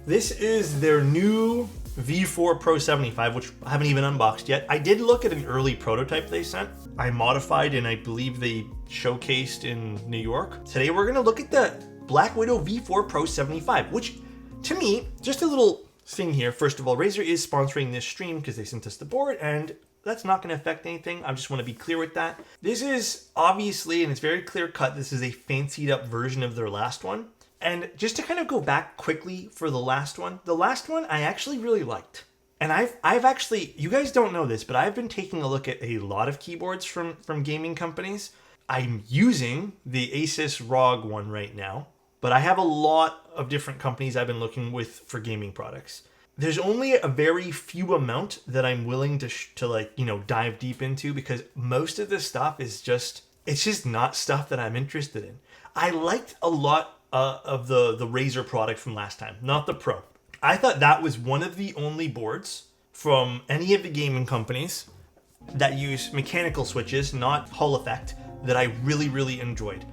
This is their new V4 Pro 75, which I haven't even unboxed yet. I did look at an early prototype they sent. I modified and I believe they showcased in New York. Today we're gonna look at the BlackWidow V4 Pro 75, which to me, just a little thing here. First of all, Razer is sponsoring this stream because they sent us the board, and that's not gonna affect anything. I just wanna be clear with that. This is obviously, and it's very clear cut, this is a fancied up version of their last one. And just to kind of go back quickly for the last one I actually really liked. And I've actually, you guys don't know this, but I've been taking a look at a lot of keyboards from gaming companies. I'm using the Asus ROG one right now, but I have a lot of different companies I've been looking with for gaming products. There's only a very few amount that I'm willing to like, you know, dive deep into, because most of this stuff is just, it's just not stuff that I'm interested in. I liked a lot of the Razer product from last time, not the Pro. I thought that was one of the only boards from any of the gaming companies that use mechanical switches, not Hall effect, that I really, really enjoyed.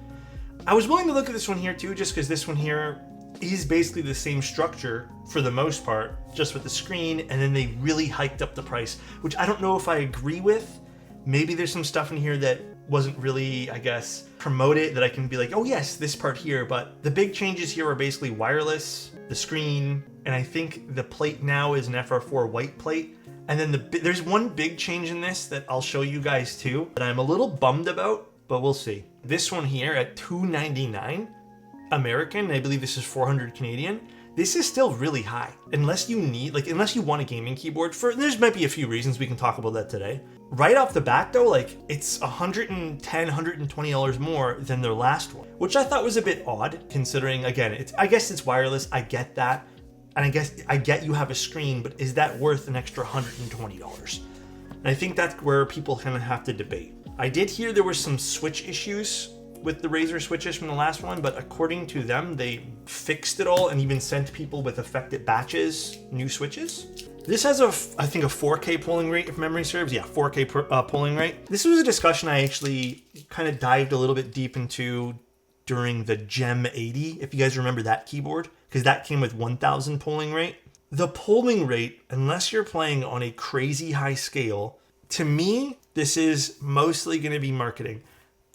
I was willing to look at this one here too, just because this one here is basically the same structure for the most part, just with the screen, and then they really hiked up the price, which I don't know if I agree with. Maybe there's some stuff in here that wasn't really, I guess, promoted that I can be like, oh yes, this part here. But the big changes here are basically wireless, the screen, and I think the plate now is an FR4 white plate. And then there's one big change in this that I'll show you guys too, that I'm a little bummed about, but we'll see. This one here at $299 American, I believe this is 400 Canadian. This is still really high. Unless you need, like, unless you want a gaming keyboard for, there's might be a few reasons, we can talk about that today. Right off the bat though, like, it's $110, $120 more than their last one, which I thought was a bit odd considering, again, I guess it's wireless, I get that. And I get you have a screen, but is that worth an extra $120? And I think that's where people kind of have to debate. I did hear there were some switch issues with the Razer switches from the last one, but according to them, they fixed it all and even sent people with affected batches new switches. This has I think a 4K polling rate, if memory serves. Yeah, 4K polling rate. This was a discussion I actually kind of dived a little bit deep into during the Gem 80, if you guys remember that keyboard, because that came with 1000 polling rate. The polling rate, unless you're playing on a crazy high scale, to me, this is mostly going to be marketing.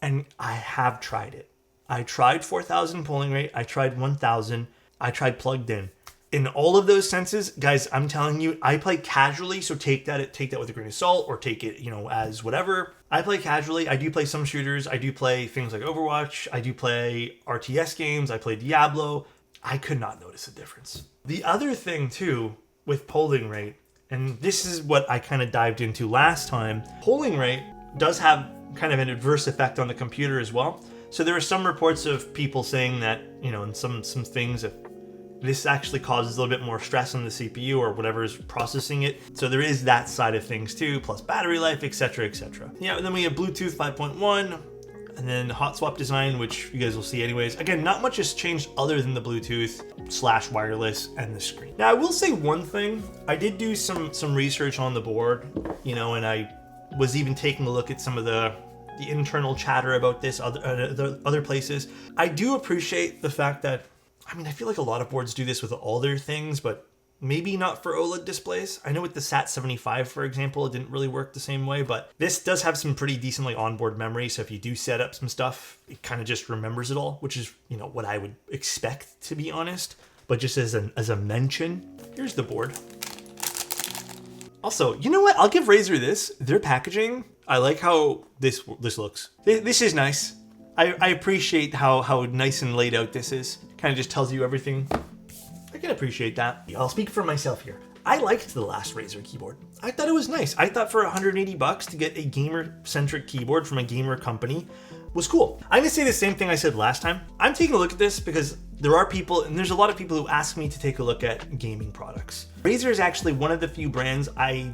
And I have tried it. I tried 4000 polling rate. I tried 1000. I tried plugged in. In all of those senses, guys, I'm telling you, I play casually. So take that with a grain of salt, or take it, you know, as whatever. I play casually. I do play some shooters. I do play things like Overwatch. I do play RTS games. I play Diablo. I could not notice a difference. The other thing too with polling rate, and this is what I kind of dived into last time, polling rate does have kind of an adverse effect on the computer as well. So there are some reports of people saying that, you know, in some things, if this actually causes a little bit more stress on the CPU or whatever is processing it. So there is that side of things too, plus battery life, etc., etc. Yeah, and then we have Bluetooth 5.1, and then hot swap design, which you guys will see anyways. Again, not much has changed other than the Bluetooth / wireless and the screen. Now, I will say one thing. I did do some research on the board, you know, and I was even taking a look at some of the internal chatter about this other places. I do appreciate the fact that, I mean, I feel like a lot of boards do this with all their things, but maybe not for OLED displays. I know with the SAT75, for example, it didn't really work the same way, but this does have some pretty decent like onboard memory. So if you do set up some stuff, it kind of just remembers it all, which is, you know, what I would expect, to be honest. But just as a mention, here's the board. Also, you know what? I'll give Razer this. Their packaging, I like how this looks. This is nice. I appreciate how nice and laid out this is. Kind of just tells you everything. I can appreciate that. I'll speak for myself here. I liked the last Razer keyboard. I thought it was nice. I thought for $180 to get a gamer-centric keyboard from a gamer company was cool. I'm gonna say the same thing I said last time. I'm taking a look at this because there are people, and there's a lot of people who ask me to take a look at gaming products. Razer is actually one of the few brands I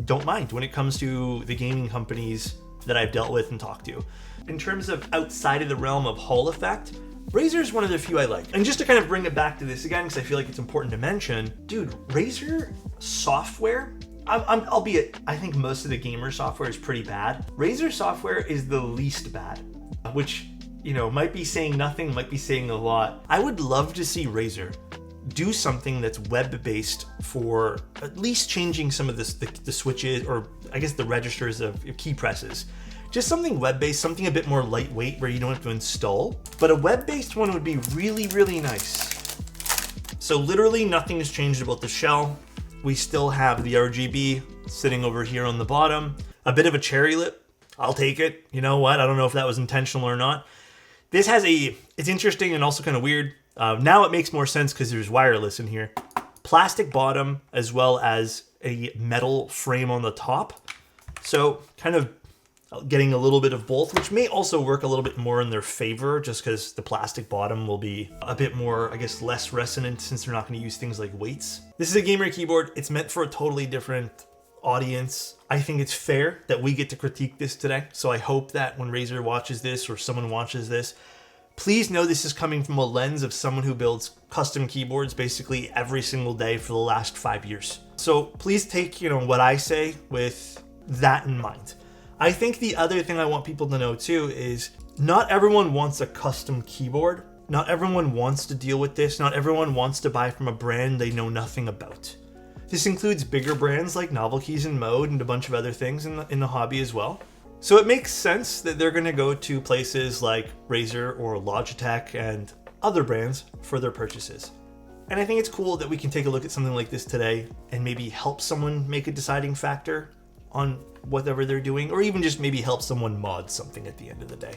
don't mind when it comes to the gaming companies that I've dealt with and talked to. In terms of outside of the realm of Hall effect, Razer is one of the few I like. And just to kind of bring it back to this again, because I feel like it's important to mention, dude, Razer software, albeit I think most of the gamer software is pretty bad. Razer software is the least bad, which, you know, might be saying nothing, might be saying a lot. I would love to see Razer do something that's web-based for at least changing some of the switches, or I guess the registers of key presses. Just something web-based, something a bit more lightweight where you don't have to install. But a web-based one would be really, really nice. So literally nothing has changed about the shell. We still have the RGB sitting over here on the bottom. A bit of a cherry lip. I'll take it. You know what? I don't know if that was intentional or not. This has it's interesting and also kind of weird. Now it makes more sense because there's wireless in here. Plastic bottom as well as a metal frame on the top. So kind of getting a little bit of both, which may also work a little bit more in their favor just because the plastic bottom will be a bit more, I guess, less resonant since they're not going to use things like weights. This is a gamer keyboard. It's meant for a totally different audience. I think it's fair that we get to critique this today. So I hope that when Razer watches this or someone watches this, please know this is coming from a lens of someone who builds custom keyboards basically every single day for the last 5 years. So please take, what I say with that in mind. I think the other thing I want people to know too is not everyone wants a custom keyboard. Not everyone wants to deal with this. Not everyone wants to buy from a brand they know nothing about. This includes bigger brands like Novel Keys and Mode and a bunch of other things in the hobby as well. So it makes sense that they're going to go to places like Razer or Logitech and other brands for their purchases. And I think it's cool that we can take a look at something like this today and maybe help someone make a deciding factor on whatever they're doing, or even just maybe help someone mod something at the end of the day.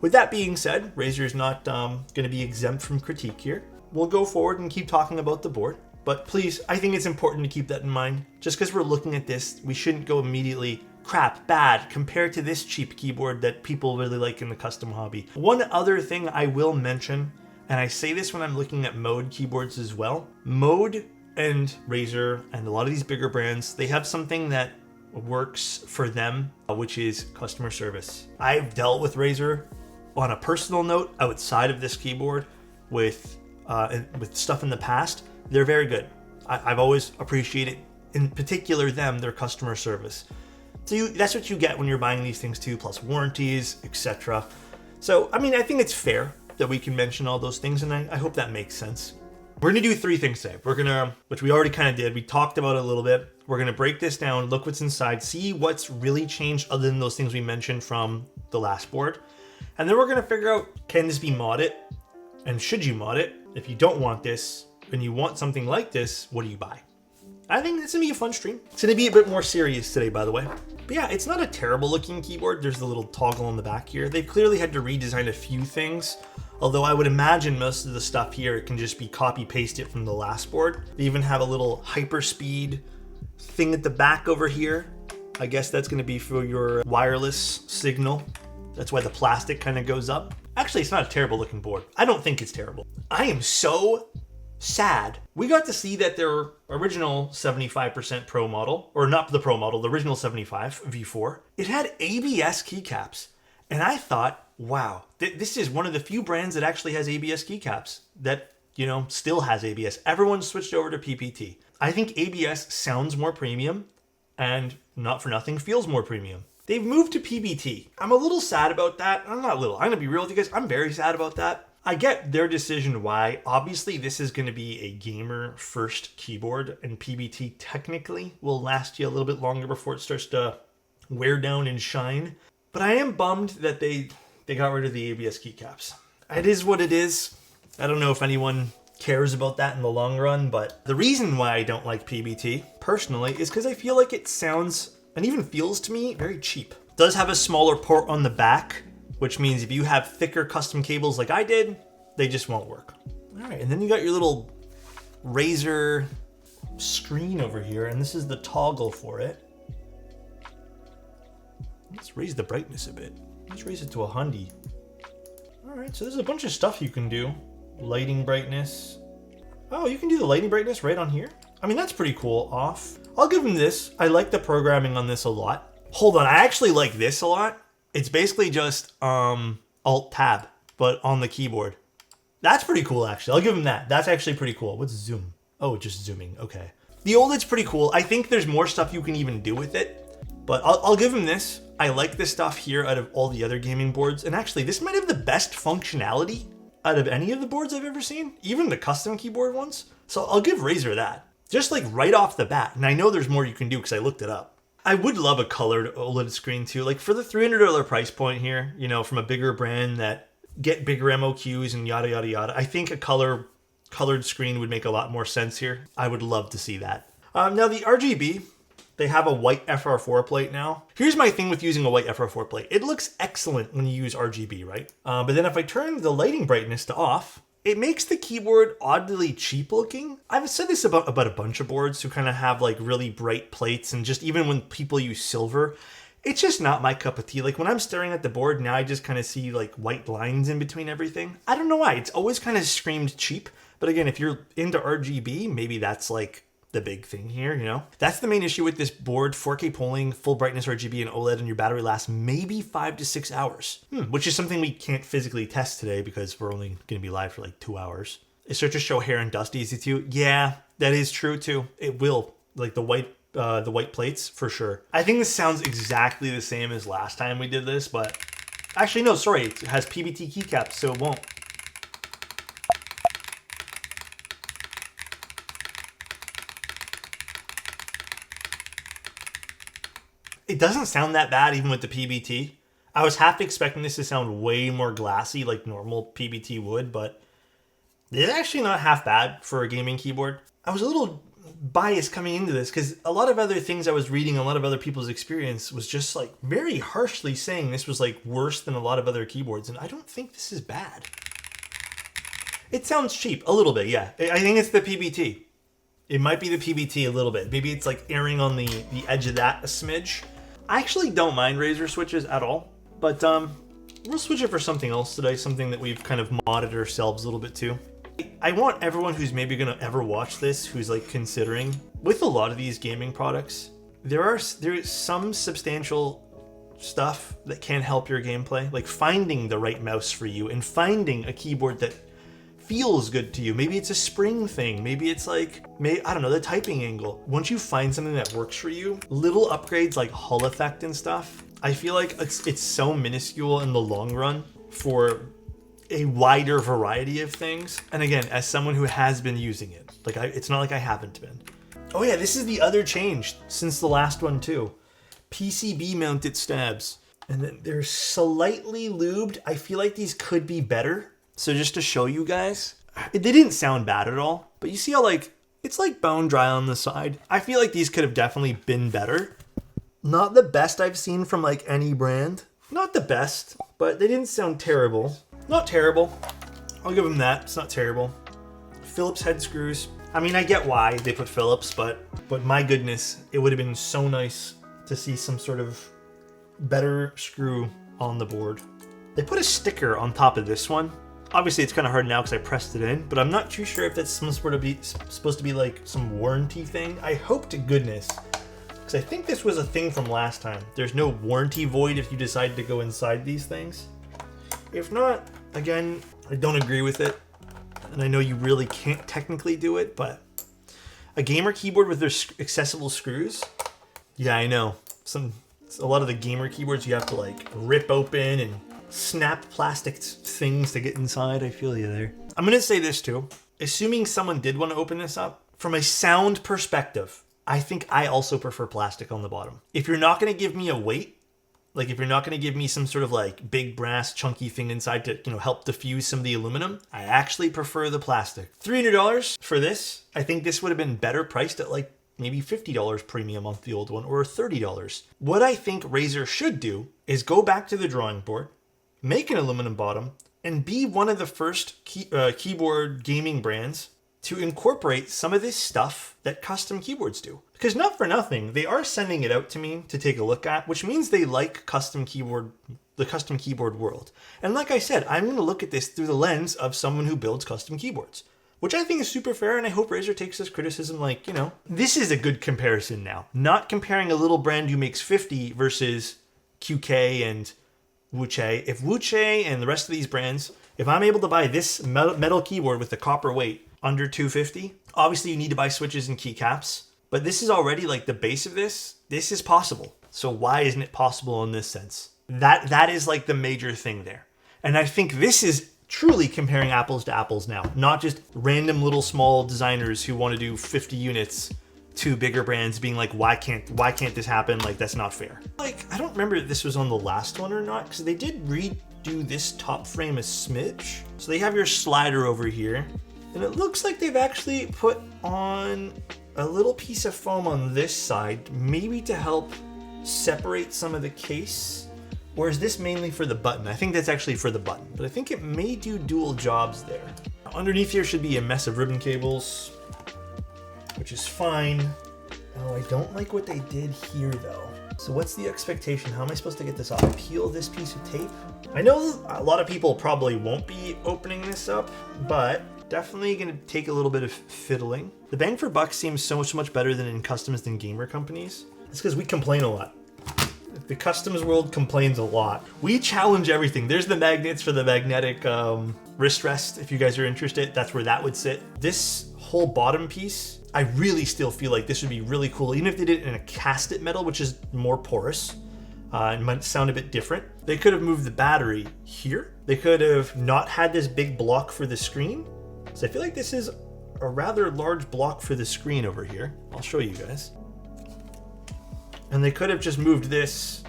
With that being said, Razer is not going to be exempt from critique here. We'll go forward and keep talking about the board. But please, I think it's important to keep that in mind. Just because we're looking at this, we shouldn't go immediately, crap, bad, compared to this cheap keyboard that people really like in the custom hobby. One other thing I will mention, and I say this when I'm looking at Mode keyboards as well, Mode and Razer and a lot of these bigger brands, they have something that works for them, which is customer service. I've dealt with Razer on a personal note outside of this keyboard with stuff in the past. They're very good. I've always appreciated, in particular their customer service. So that's what you get when you're buying these things too, plus warranties, etc. So, I mean, I think it's fair that we can mention all those things, and I hope that makes sense. We're gonna do 3 things today. We're gonna, which we already kind of did, we talked about it a little bit. We're gonna break this down, look what's inside, see what's really changed other than those things we mentioned from the last board. And then we're gonna figure out, can this be modded? And should you mod it? If you don't want this, and you want something like this, what do you buy? I think it's gonna be a fun stream. It's gonna be a bit more serious today, by the way. But yeah, it's not a terrible looking keyboard. There's the little toggle on the back here. They've clearly had to redesign a few things, although I would imagine most of the stuff here, it can just be copy pasted from the last board. They even have a little hyperspeed thing at the back over here. I guess that's gonna be for your wireless signal. That's why the plastic kind of goes up. Actually, it's not a terrible looking board. I don't think it's terrible. I am so sad. We got to see that their original 75% Pro model, or not the Pro model, the original 75 V4, it had ABS keycaps. And I thought, wow, this is one of the few brands that actually has ABS keycaps that, still has ABS. Everyone switched over to PPT. I think ABS sounds more premium and not for nothing feels more premium. They've moved to PBT. I'm a little sad about that. I'm not little. I'm gonna be real with you guys. I'm very sad about that. I get their decision why. Obviously, this is going to be a gamer first keyboard, and PBT technically will last you a little bit longer before it starts to wear down and shine. But I am bummed that they got rid of the ABS keycaps. It is what it is. I don't know if anyone cares about that in the long run, but the reason why I don't like PBT personally is because I feel like it sounds and even feels to me very cheap. It does have a smaller port on the back, which means if you have thicker custom cables like I did, they just won't work. All right, and then you got your little Razer screen over here, and this is the toggle for it. Let's raise the brightness a bit. Let's raise it to 100. All right, so there's a bunch of stuff you can do. Lighting brightness. Oh, you can do the lighting brightness right on here. I mean, that's pretty cool. Off. I'll give them this. I like the programming on this a lot. Hold on, I actually like this a lot. It's basically just Alt-Tab, but on the keyboard. That's pretty cool, actually. I'll give them that. That's actually pretty cool. What's zoom? Oh, just zooming. Okay. The OLED's pretty cool. I think there's more stuff you can even do with it, but I'll give them this. I like this stuff here out of all the other gaming boards. And actually, this might have the best functionality out of any of the boards I've ever seen, even the custom keyboard ones. So I'll give Razer that. Just like right off the bat. And I know there's more you can do because I looked it up. I would love a colored OLED screen too. Like for the $300 price point here, you know, from a bigger brand that get bigger MOQs and yada, yada, yada. I think a colored screen would make a lot more sense here. I would love to see that. Now the RGB, they have a white FR4 plate now. Here's my thing with using a white FR4 plate. It looks excellent when you use RGB, right? But then if I turn the lighting brightness to off, it makes the keyboard oddly cheap looking. I've said this about a bunch of boards who kind of have like really bright plates, and just even when people use silver, it's just not my cup of tea. Like when I'm staring at the board now, I just kind of see like white lines in between everything. I don't know why. It's always kind of screamed cheap. But again, if you're into RGB, maybe that's like the big thing here, you know? That's the main issue with this board. 4K polling, full brightness RGB and OLED, and your battery lasts maybe 5 to 6 hours. Which is something we can't physically test today because we're only going to be live for like 2 hours. Is Search to show hair and dust easy too? Yeah, that is true too. It will. Like the white plates, for sure. I think this sounds exactly the same as last time we did this, but actually no, sorry. It has PBT keycaps, so it won't. It doesn't sound that bad even with the PBT. I was half expecting this to sound way more glassy like normal PBT would, but it's actually not half bad for a gaming keyboard. I was a little biased coming into this because a lot of other things I was reading, a lot of other people's experience was just like very harshly saying this was like worse than a lot of other keyboards, and I don't think this is bad. It sounds cheap, a little bit, yeah. I think it's the PBT. It might be the PBT a little bit. Maybe it's like erring on the edge of that a smidge. I actually don't mind Razer switches at all, but we'll switch it for something else today, something that we've kind of modded ourselves a little bit too. I want everyone who's maybe gonna ever watch this, who's like considering, with a lot of these gaming products, there is some substantial stuff that can help your gameplay, like finding the right mouse for you and finding a keyboard that feels good to you. Maybe it's a spring thing. Maybe it's like, I don't know, the typing angle. Once you find something that works for you, little upgrades like Hull effect and stuff, I feel like it's so minuscule in the long run for a wider variety of things. And again, as someone who has been using it, like it's not like I haven't been. Oh yeah, this is the other change since the last one too. PCB mounted stabs. And then they're slightly lubed. I feel like these could be better. So just to show you guys, they didn't sound bad at all, but you see how like, it's like bone dry on the side. I feel like these could have definitely been better. Not the best I've seen from like any brand. Not the best, but they didn't sound terrible. Not terrible. I'll give them that. It's not terrible. Phillips head screws. I mean, I get why they put Phillips, but my goodness, it would have been so nice to see some sort of better screw on the board. They put a sticker on top of this one. Obviously, it's kind of hard now because I pressed it in, but I'm not too sure if that's supposed to be like some warranty thing. I hope to goodness, because I think this was a thing from last time. There's no warranty void if you decide to go inside these things. If not, again, I don't agree with it, and I know you really can't technically do it, but a gamer keyboard with their accessible screws, yeah, I know. A lot of the gamer keyboards you have to like rip open and snap plastic things to get inside. I feel you there. I'm gonna say this too. Assuming someone did want to open this up, from a sound perspective, I think I also prefer plastic on the bottom. If you're not gonna give me a weight, like if you're not gonna give me some sort of like big brass chunky thing inside to, you know, help diffuse some of the aluminum, I actually prefer the plastic. $300 for this. I think this would have been better priced at like maybe $50 premium off the old one, or $30. What I think Razer should do is go back to the drawing board, make an aluminum bottom, and be one of the first keyboard gaming brands to incorporate some of this stuff that custom keyboards do. Because not for nothing, they are sending it out to me to take a look at, which means they like the custom keyboard world. And like I said, I'm going to look at this through the lens of someone who builds custom keyboards, which I think is super fair, and I hope Razer takes this criticism like, you know, this is a good comparison now. Not comparing a little brand who makes 50 versus QK and Wuche. If Wuche and the rest of these brands, if I'm able to buy this metal keyboard with the copper weight under $250, obviously you need to buy switches and keycaps, but this is already like the base of this. This is possible. So why isn't it possible in this sense? That is like the major thing there. And I think this is truly comparing apples to apples now, not just random little small designers who want to do 50 units to bigger brands being like, why can't this happen? Like, that's not fair. Like, I don't remember if this was on the last one or not, because they did redo this top frame a smidge. So they have your slider over here, and it looks like they've actually put on a little piece of foam on this side, maybe to help separate some of the case. Or is this mainly for the button? I think that's actually for the button, but I think it may do dual jobs there. Underneath here should be a mess of ribbon cables, which is fine. Oh, I don't like what they did here though. So what's the expectation? How am I supposed to get this off? Peel this piece of tape? I know a lot of people probably won't be opening this up, but definitely gonna take a little bit of fiddling. The bang for buck seems so much better than in customs than gamer companies. It's because we complain a lot. The customs world complains a lot. We challenge everything. There's the magnets for the magnetic wrist rest. If you guys are interested, that's where that would sit. This whole bottom piece, I really still feel like this would be really cool, even if they did it in a casted metal, which is more porous. It might sound a bit different. They could have moved the battery here. They could have not had this big block for the screen. So I feel like this is a rather large block for the screen over here. I'll show you guys. And they could have just moved this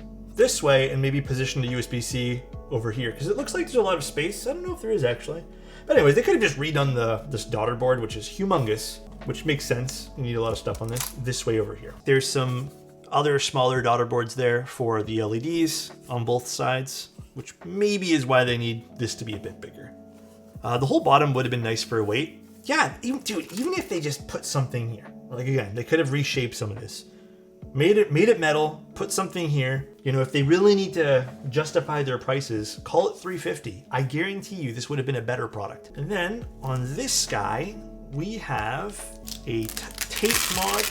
way and maybe positioned a USB-C over here, because it looks like there's a lot of space. I don't know if there is actually. But anyways, they could have just redone this daughter board, which is humongous, which makes sense. You need a lot of stuff on this way over here. There's some other smaller daughter boards there for the LEDs on both sides, which maybe is why they need this to be a bit bigger. The whole bottom would have been nice for weight. Yeah, even if they just put something here, like again, they could have reshaped some of this. Made it metal, put something here. You know, if they really need to justify their prices, call it $350. I guarantee you this would have been a better product. And then on this guy, we have a tape mod,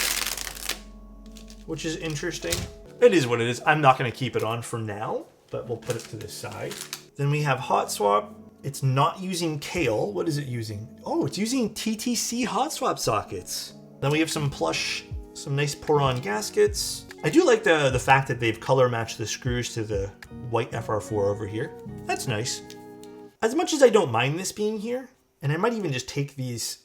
which is interesting. It is what it is. I'm not going to keep it on for now, but we'll put it to this side. Then we have hot swap. It's not using Kale. What is it using? Oh, it's using TTC hot swap sockets. Then we have some nice pour-on gaskets. I do like the fact that they've color matched the screws to the white FR4 over here. That's nice. As much as I don't mind this being here, and I might even just take these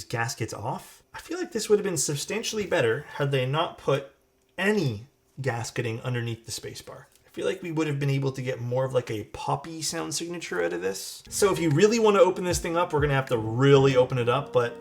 gaskets off, I feel like this would have been substantially better had they not put any gasketing underneath the spacebar. I feel like we would have been able to get more of like a poppy sound signature out of this. So if you really want to open this thing up, we're gonna have to really open it up, but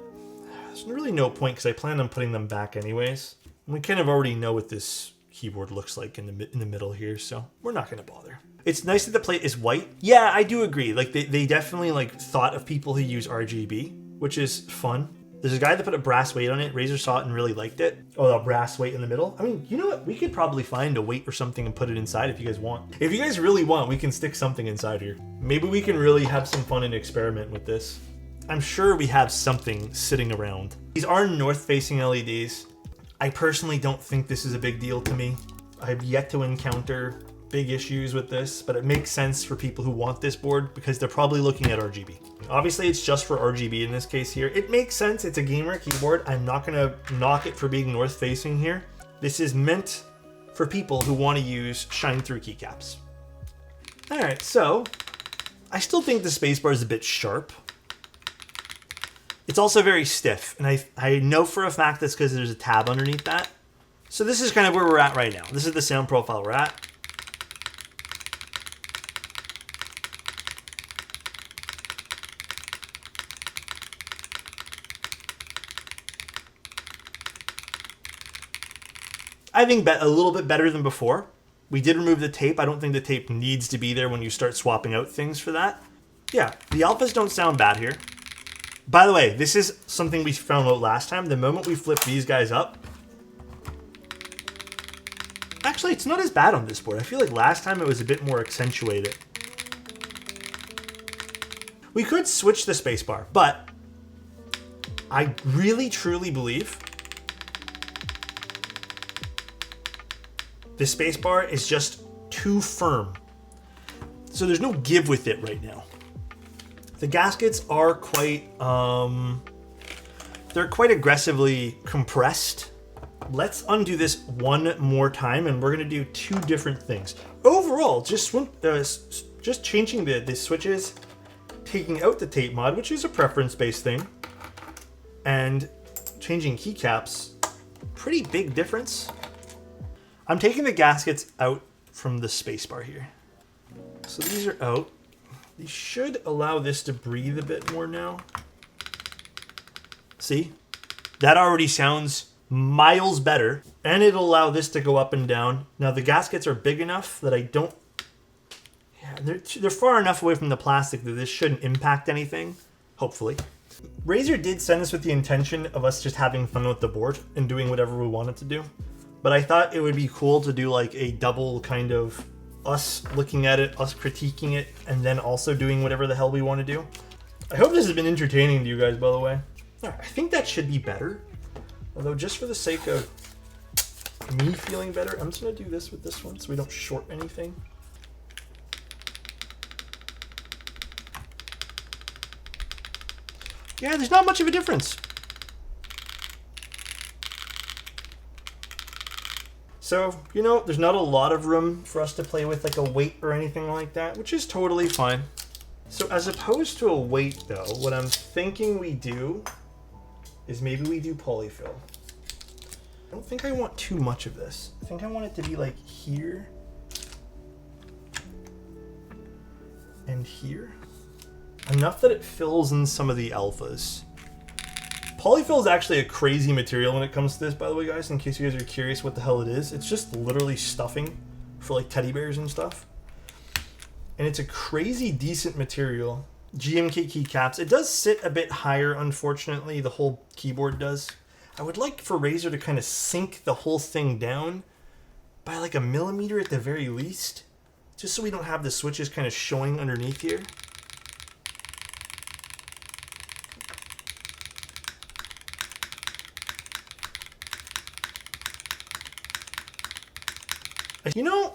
there's really no point because I plan on putting them back anyways. And we kind of already know what this keyboard looks like in the middle here, so we're not gonna bother. It's nice that the plate is white. Yeah, I do agree. Like they definitely like thought of people who use RGB, which is fun. There's a guy that put a brass weight on it. Razer saw it and really liked it. Oh, a brass weight in the middle. I mean, you know what? We could probably find a weight or something and put it inside if you guys want. If you guys really want, we can stick something inside here. Maybe we can really have some fun and experiment with this. I'm sure we have something sitting around. These are north-facing LEDs. I personally don't think this is a big deal to me. I've yet to encounter big issues with this, but it makes sense for people who want this board because they're probably looking at RGB. Obviously, it's just for RGB in this case here. It makes sense. It's a gamer keyboard. I'm not gonna knock it for being north-facing here. This is meant for people who want to use shine-through keycaps. All right, so I still think the spacebar is a bit sharp. It's also very stiff, and I know for a fact that's because there's a tab underneath that. So this is kind of where we're at right now. This is the sound profile we're at. I think a little bit better than before. We did remove the tape. I don't think the tape needs to be there when you start swapping out things for that. Yeah, the alphas don't sound bad here. By the way, this is something we found out last time. The moment we flip these guys up, actually, it's not as bad on this board. I feel like last time it was a bit more accentuated. We could switch the spacebar, but I really, truly believe the spacebar is just too firm. So there's no give with it right now. The gaskets are quite, they're quite aggressively compressed. Let's undo this one more time, and we're gonna do two different things. Overall, just changing the switches taking out the tape mod, which is a preference-based thing, and changing keycaps, pretty big difference. I'm taking the gaskets out from the spacebar here. So these are out. These should allow this to breathe a bit more now. See? That already sounds miles better. And it'll allow this to go up and down. Now the gaskets are big enough that I don't... Yeah, they're far enough away from the plastic that this shouldn't impact anything. Hopefully. Razer did send us with the intention of us just having fun with the board and doing whatever we wanted to do. But I thought it would be cool to do like a double kind of us looking at it, us critiquing it, and then also doing whatever the hell we want to do. I hope this has been entertaining to you guys, by the way. I think that should be better. Although just for the sake of me feeling better, I'm just going to do this with this one so we don't short anything. Yeah, there's not much of a difference. So, you know, there's not a lot of room for us to play with like a weight or anything like that, which is totally fine. So as opposed to a weight though, what I'm thinking we do is maybe we do polyfill. I don't think I want too much of this. I think I want it to be like here and here. Enough that it fills in some of the alphas. Polyfill is actually a crazy material when it comes to this, by the way, guys, in case you guys are curious what the hell it is. It's just literally stuffing for like teddy bears and stuff. And it's a crazy decent material. GMK keycaps. It does sit a bit higher, unfortunately. The whole keyboard does. I would like for Razer to kind of sink the whole thing down by like 1 millimeter at the very least. Just so we don't have the switches kind of showing underneath here. You know,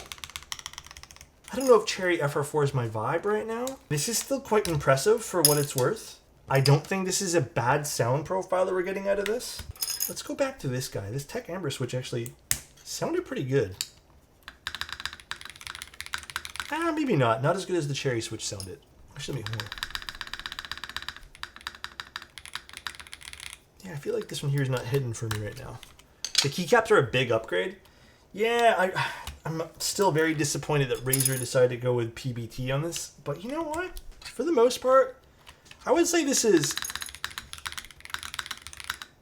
I don't know if Cherry FR4 is my vibe right now. This is still quite impressive for what it's worth. I don't think this is a bad sound profile that we're getting out of this. Let's go back to this guy. This Tech Amber switch actually sounded pretty good. Maybe not. Not as good as the Cherry switch sounded. Actually, maybe more. Yeah, I feel like this one here is not hidden for me right now. The keycaps are a big upgrade. Yeah, I'm still very disappointed that Razer decided to go with PBT on this. But you know what? For the most part, I would say this is...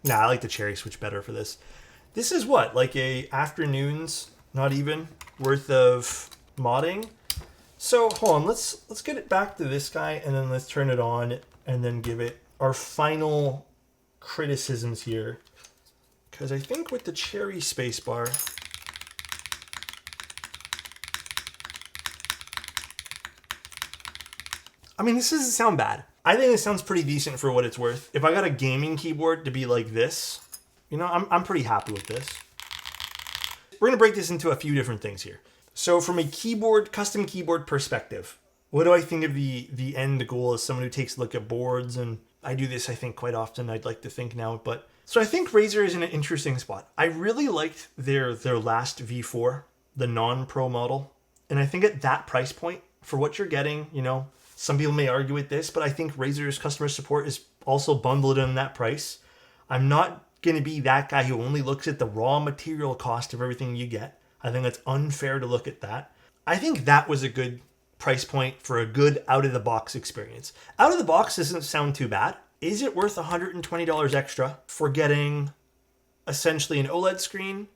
Nah, I like the Cherry switch better for this. This is what? Like a afternoon's, not even, worth of modding? So, hold on. Let's get it back to this guy, and then let's turn it on, and then give it our final criticisms here. Because I think with the Cherry spacebar... I mean, this doesn't sound bad. I think it sounds pretty decent for what it's worth. If I got a gaming keyboard to be like this, you know, I'm pretty happy with this. We're going to break this into a few different things here. So from a keyboard, custom keyboard perspective, what do I think of the end goal as someone who takes a look at boards? And I do this, I think, quite often. I'd like to think now. But so I think Razer is in an interesting spot. I really liked their last V4, the non-pro model. And I think at that price point, for what you're getting, you know, some people may argue with this, but I think Razer's customer support is also bundled in that price. I'm not going to be that guy who only looks at the raw material cost of everything you get. I think that's unfair to look at that. I think that was a good price point for a good out-of-the-box experience. Out of the box doesn't sound too bad. Is it worth $120 extra for getting essentially an OLED screen,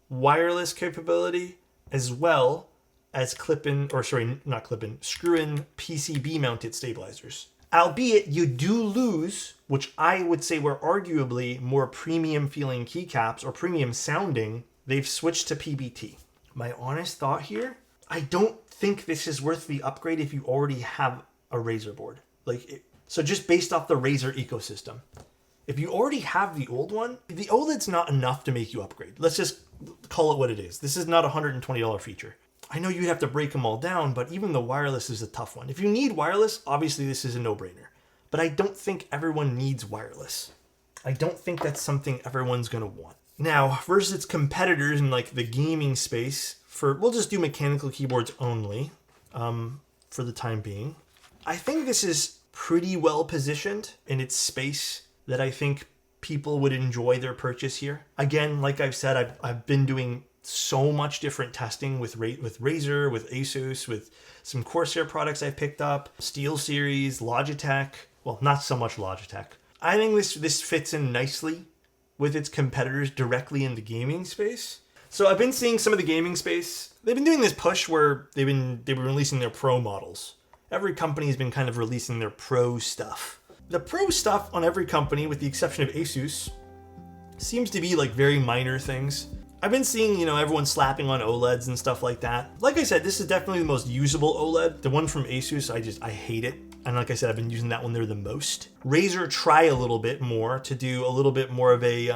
wireless capability, as well as screw-in PCB mounted stabilizers? Albeit you do lose, which I would say were arguably more premium feeling keycaps or premium sounding, they've switched to PBT. My honest thought here, I don't think this is worth the upgrade if you already have a Razer board. So just based off the Razer ecosystem. If you already have the old one, the OLED's not enough to make you upgrade. Let's just call it what it is. This is not a $120 feature. I know you'd have to break them all down, but even the wireless is a tough one. If you need wireless, obviously this is a no-brainer. But I don't think everyone needs wireless. I don't think that's something everyone's going to want. Now, versus its competitors in like the gaming space, we'll just do mechanical keyboards only for the time being. I think this is pretty well positioned in its space that I think people would enjoy their purchase here. Again, like I've said, I've been doing so much different testing with Razer, with Asus, with some Corsair products I've picked up, SteelSeries, Logitech. Well, not so much Logitech. I think this fits in nicely with its competitors directly in the gaming space. So I've been seeing some of the gaming space. They've been doing this push where they've been releasing their pro models. Every company has been kind of releasing their pro stuff. The pro stuff on every company, with the exception of Asus, seems to be like very minor things. I've been seeing, everyone slapping on OLEDs and stuff like that. Like I said, this is definitely the most usable OLED. The one from Asus, I hate it. And like I said, I've been using that one there the most. Razer try a little bit more to do a little bit more of a,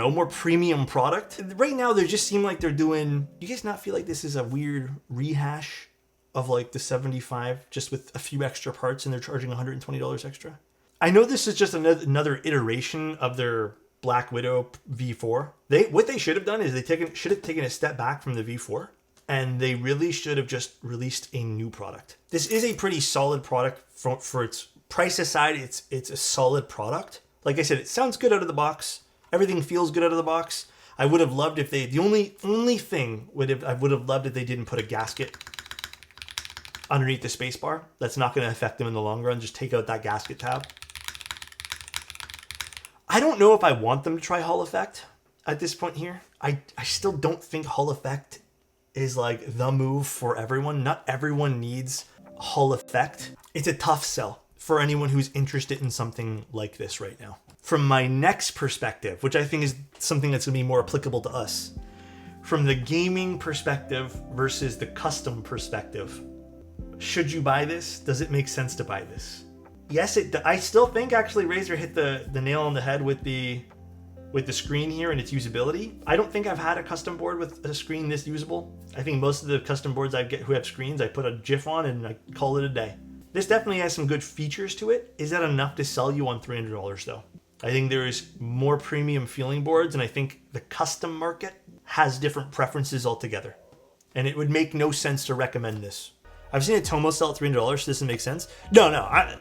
more premium product. Right now, they just seem like they're doing, you guys not feel like this is a weird rehash of like the 75, just with a few extra parts and they're charging $120 extra? I know this is just another iteration of their BlackWidow V4. What they should have done is should have taken a step back from the V4, and they really should have just released a new product. This is a pretty solid product for its price aside. It's a solid product. Like I said, it sounds good out of the box. Everything feels good out of the box. I would have loved if the only thing I would have loved if they didn't put a gasket underneath the spacebar. That's not going to affect them in the long run. Just take out that gasket tab. I don't know if I want them to try Hall Effect at this point here. I still don't think Hall Effect is like the move for everyone. Not everyone needs Hall Effect. It's a tough sell for anyone who's interested in something like this right now. From my next perspective, which I think is something that's going to be more applicable to us, from the gaming perspective versus the custom perspective, should you buy this? Does it make sense to buy this? Yes, I still think actually Razer hit the nail on the head with the screen here and its usability. I don't think I've had a custom board with a screen this usable. I think most of the custom boards I get who have screens, I put a GIF on and I call it a day. This definitely has some good features to it. Is that enough to sell you on $300 though? I think there is more premium feeling boards, and I think the custom market has different preferences altogether. And it would make no sense to recommend this. I've seen a Tomo sell at $300, so this doesn't make sense. No.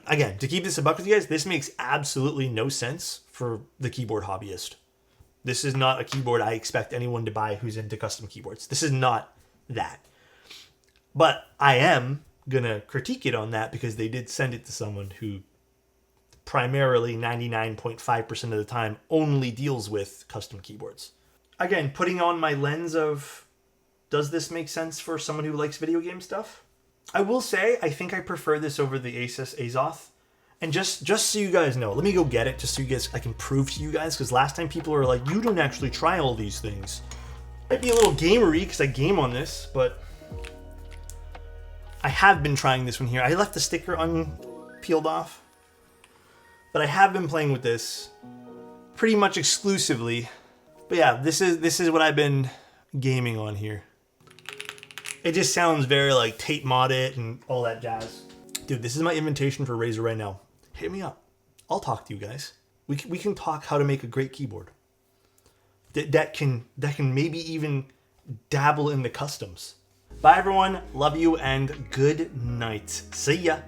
Again, to keep this a buck with you guys, this makes absolutely no sense for the keyboard hobbyist. This is not a keyboard I expect anyone to buy who's into custom keyboards. This is not that. But I am going to critique it on that because they did send it to someone who primarily 99.5% of the time only deals with custom keyboards. Again, putting on my lens of, does this make sense for someone who likes video game stuff? I will say, I think I prefer this over the Asus Azoth. And just so you guys know, let me go get it just so I can prove to you guys, because last time people were like, you don't actually try all these things. Might be a little gamery because I game on this, but I have been trying this one here. I left the sticker unpeeled off, but I have been playing with this pretty much exclusively. But yeah, this is what I've been gaming on here. It just sounds very like tape mod it and all that jazz. Dude, this is my invitation for Razer right now. Hit me up. I'll talk to you guys. We can talk how to make a great keyboard. That can maybe even dabble in the customs. Bye everyone. Love you and good night. See ya.